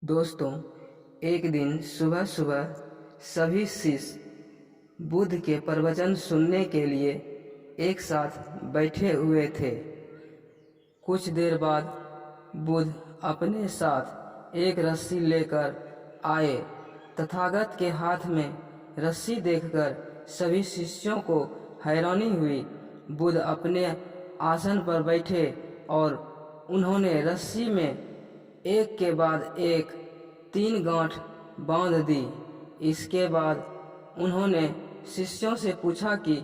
दोस्तों, एक दिन सुबह सुबह सभी शिष्य बुद्ध के प्रवचन सुनने के लिए एक साथ बैठे हुए थे। कुछ देर बाद बुद्ध अपने साथ एक रस्सी लेकर आए। तथागत के हाथ में रस्सी देखकर सभी शिष्यों को हैरानी हुई। बुद्ध अपने आसन पर बैठे और उन्होंने रस्सी में एक के बाद एक 3 गांठ बांध दी। इसके बाद उन्होंने शिष्यों से पूछा कि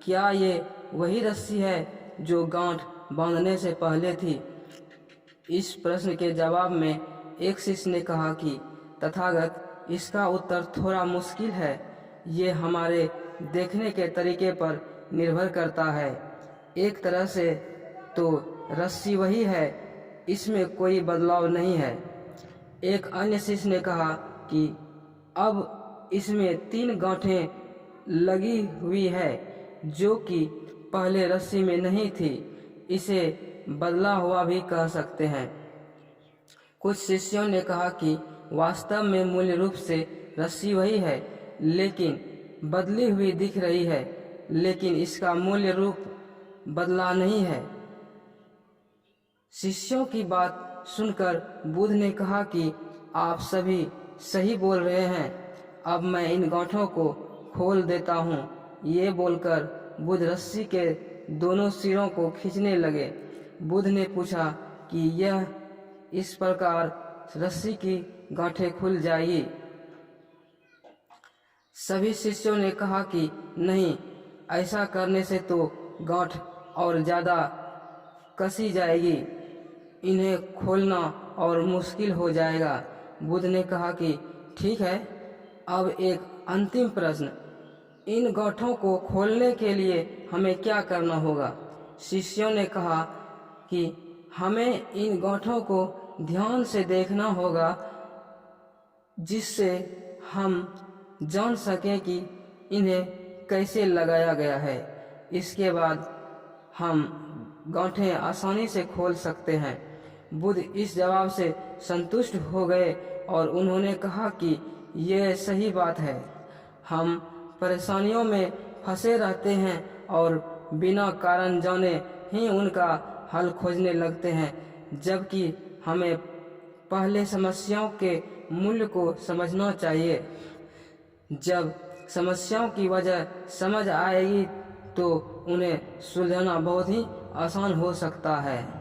क्या ये वही रस्सी है जो गांठ बांधने से पहले थी। इस प्रश्न के जवाब में एक शिष्य ने कहा कि तथागत, इसका उत्तर थोड़ा मुश्किल है। ये हमारे देखने के तरीके पर निर्भर करता है। एक तरह से तो रस्सी वही है, इसमें कोई बदलाव नहीं है। एक अन्य शिष्य ने कहा कि अब इसमें 3 गांठें लगी हुई है जो कि पहले रस्सी में नहीं थी। इसे बदला हुआ भी कह सकते हैं। कुछ शिष्यों ने कहा कि वास्तव में मूल रूप से रस्सी वही है, लेकिन बदली हुई दिख रही है, लेकिन इसका मूल रूप बदला नहीं है। शिष्यों की बात सुनकर बुद्ध ने कहा कि आप सभी सही बोल रहे हैं। अब मैं इन गांठों को खोल देता हूँ। ये बोलकर बुद्ध रस्सी के दोनों सिरों को खींचने लगे। बुद्ध ने पूछा कि यह इस प्रकार रस्सी की गांठें खुल जाएगी। सभी शिष्यों ने कहा कि नहीं, ऐसा करने से तो गांठ और ज़्यादा कसी जाएगी, इन्हें खोलना और मुश्किल हो जाएगा। बुद्ध ने कहा कि ठीक है, अब एक अंतिम प्रश्न, इन गांठों को खोलने के लिए हमें क्या करना होगा। शिष्यों ने कहा कि हमें इन गांठों को ध्यान से देखना होगा, जिससे हम जान सकें कि इन्हें कैसे लगाया गया है। इसके बाद हम गांठें आसानी से खोल सकते हैं। बुद्ध इस जवाब से संतुष्ट हो गए और उन्होंने कहा कि यह सही बात है। हम परेशानियों में फंसे रहते हैं और बिना कारण जाने ही उनका हल खोजने लगते हैं, जबकि हमें पहले समस्याओं के मूल्य को समझना चाहिए। जब समस्याओं की वजह समझ आएगी तो उन्हें सुलझाना बहुत ही आसान हो सकता है।